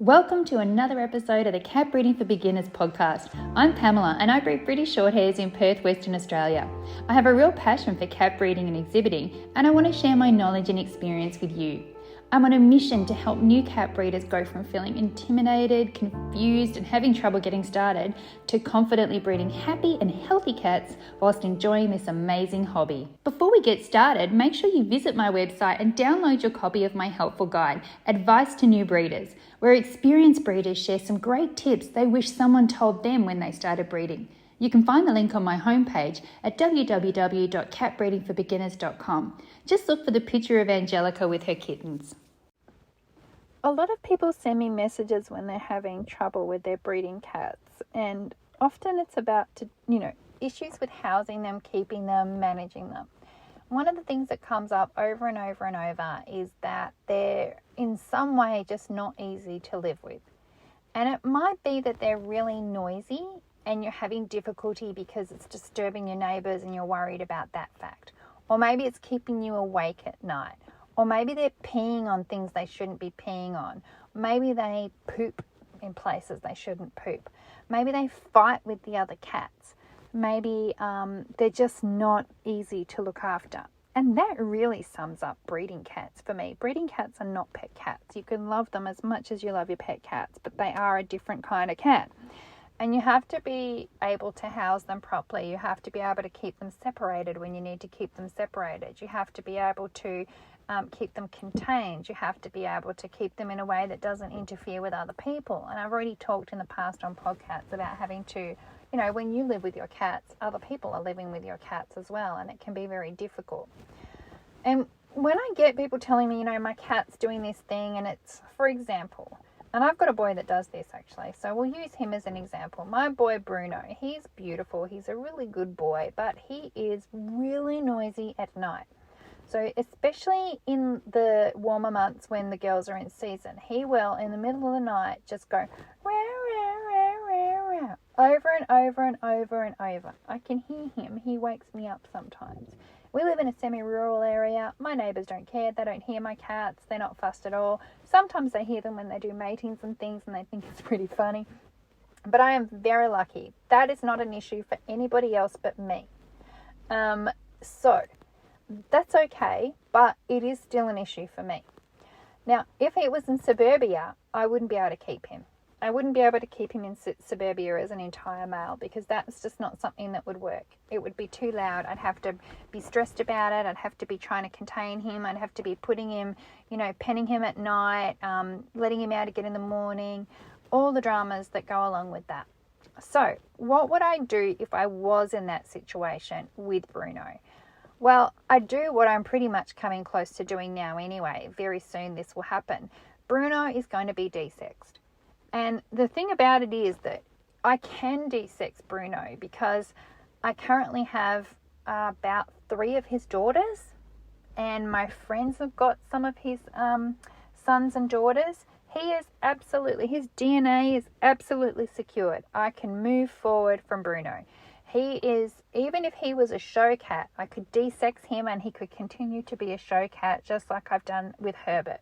Welcome to another episode of the Cat Breeding for Beginners podcast. I'm Pamela and I breed British Shorthairs in Perth, Western Australia. I have a real passion for cat breeding and exhibiting, and I want to share my knowledge and experience with you. I'm on a mission to help new cat breeders go from feeling intimidated, confused and having trouble getting started to confidently breeding happy and healthy cats whilst enjoying this amazing hobby. Before we get started, make sure you visit my website and download your copy of my helpful guide, Advice to New Breeders, where experienced breeders share some great tips they wish someone told them when they started breeding. You can find the link on my homepage at www.catbreedingforbeginners.com. Just look for the picture of Angelica with her kittens. A lot of people send me messages when they're having trouble with their breeding cats, and often it's about issues with housing them, keeping them, managing them. One of the things that comes up over and over and over is that they're in some way just not easy to live with. And it might be that they're really noisy and you're having difficulty because it's disturbing your neighbours and you're worried about that fact. Or maybe it's keeping you awake at night. Or maybe they're peeing on things they shouldn't be peeing on. Maybe they poop in places they shouldn't poop. Maybe they fight with the other cats. Maybe they're just not easy to look after. And that really sums up breeding cats for me. Breeding cats are not pet cats. You can love them as much as you love your pet cats, but they are a different kind of cat. And you have to be able to house them properly. You have to be able to keep them separated when you need to keep them separated. You have to be able to keep them contained. You have to be able to keep them in a way that doesn't interfere with other people. And I've already talked in the past on podcasts about having to, when you live with your cats, other people are living with your cats as well, and it can be very difficult. And when I get people telling me, my cat's doing this thing, and it's, for example, and I've got a boy that does this actually, so we'll use him as an example. My boy Bruno, he's beautiful, he's a really good boy, but he is really noisy at night. So especially in the warmer months when the girls are in season, he will, in the middle of the night, just go rah, rah, rah, rah, rah, over and over and over and over. I can hear him. He wakes me up sometimes. We live in a semi-rural area. My neighbours don't care. They don't hear my cats. They're not fussed at all. Sometimes they hear them when they do matings and things and they think it's pretty funny. But I am very lucky. That is not an issue for anybody else but me. So that's okay, but it is still an issue for me. Now, if it was in suburbia, I wouldn't be able to keep him. I wouldn't be able to keep him in suburbia as an entire male because that's just not something that would work. It would be too loud. I'd have to be stressed about it. I'd have to be trying to contain him. I'd have to be putting him, penning him at night, letting him out again in the morning, all the dramas that go along with that. So what would I do if I was in that situation with Bruno? Well, I do what I'm pretty much coming close to doing now anyway. Very soon this will happen. Bruno is going to be desexed. And the thing about it is that I can desex Bruno because I currently have about 3 of his daughters, and my friends have got some of his sons and daughters. His DNA is absolutely secured. I can move forward from Bruno. He is, even if he was a show cat, I could desex him and he could continue to be a show cat just like I've done with Herbert.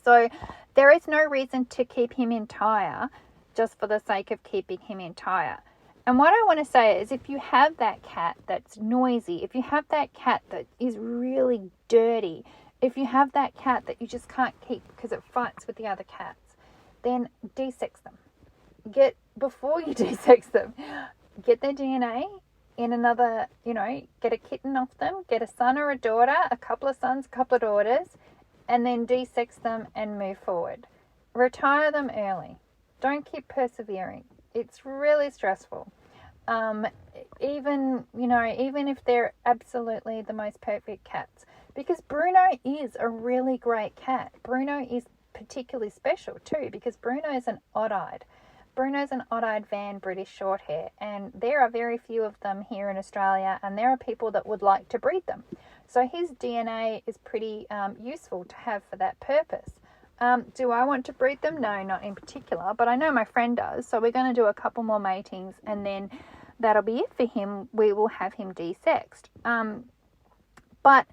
So there is no reason to keep him entire just for the sake of keeping him entire. And what I want to say is if you have that cat that's noisy, if you have that cat that is really dirty, if you have that cat that you just can't keep because it fights with the other cats, then desex them. Before you desex them, get their DNA in another, get a kitten off them, get a son or a daughter, a couple of sons, a couple of daughters, and then desex them and move forward. Retire them early. Don't keep persevering. It's really stressful. Even if they're absolutely the most perfect cats. Because Bruno is a really great cat. Bruno is particularly special too because Bruno is an odd-eyed. Bruno's an odd-eyed van British Shorthair, and there are very few of them here in Australia, and there are people that would like to breed them. So his DNA is pretty useful to have for that purpose. Do I want to breed them? No, not in particular, but I know my friend does. So we're going to do a couple more matings and then that'll be it for him. We will have him desexed. But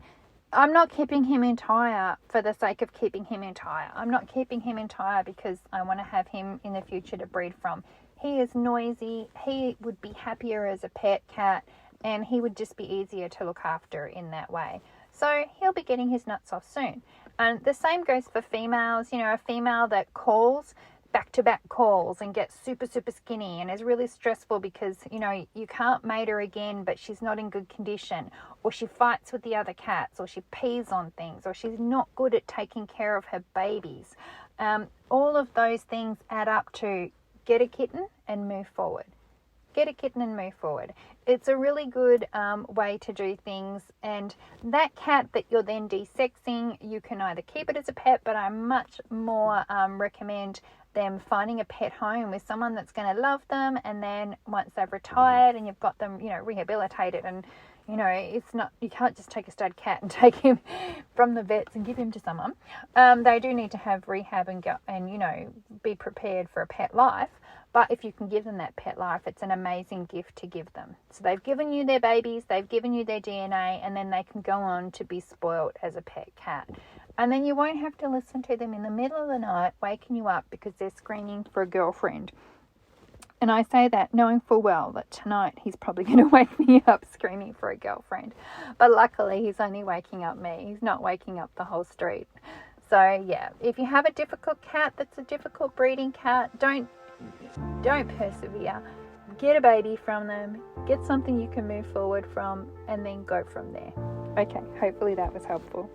I'm not keeping him entire for the sake of keeping him entire. I'm not keeping him entire because I want to have him in the future to breed from. He is noisy. He would be happier as a pet cat, and he would just be easier to look after in that way. So he'll be getting his nuts off soon. And the same goes for females. You know, a female that calls, back-to-back calls, and gets super skinny and is really stressful because, you know, you can't mate her again, but she's not in good condition, or she fights with the other cats, or she pees on things, or she's not good at taking care of her babies. All of those things add up to get a kitten and move forward. Get a kitten and move forward. It's a really good way to do things. And that cat that you're then desexing, you can either keep it as a pet, but I much more recommend them finding a pet home with someone that's going to love them. And then once they've retired and you've got them, you know, rehabilitated, and you know, it's not, you can't just take a stud cat and take him from the vets and give him to someone. They do need to have rehab and go, and you know, be prepared for a pet life. But if you can give them that pet life, it's an amazing gift to give them. So they've given you their babies, they've given you their DNA, and then they can go on to be spoiled as a pet cat. And then you won't have to listen to them in the middle of the night waking you up because they're screaming for a girlfriend. And I say that knowing full well that tonight he's probably going to wake me up screaming for a girlfriend. But luckily he's only waking up me. He's not waking up the whole street. So yeah, if you have a difficult cat that's a difficult breeding cat, don't persevere. Get a baby from them, get something you can move forward from, and then go from there. Okay, hopefully that was helpful.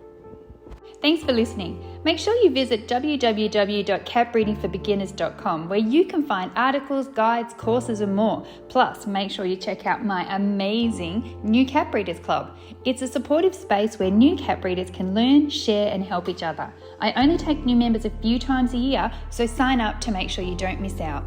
Thanks for listening. Make sure you visit www.catbreedingforbeginners.com, where you can find articles, guides, courses and more. Plus, make sure you check out my amazing New Cat Breeders Club. It's a supportive space where new cat breeders can learn, share and help each other. I only take new members a few times a year, so sign up to make sure you don't miss out.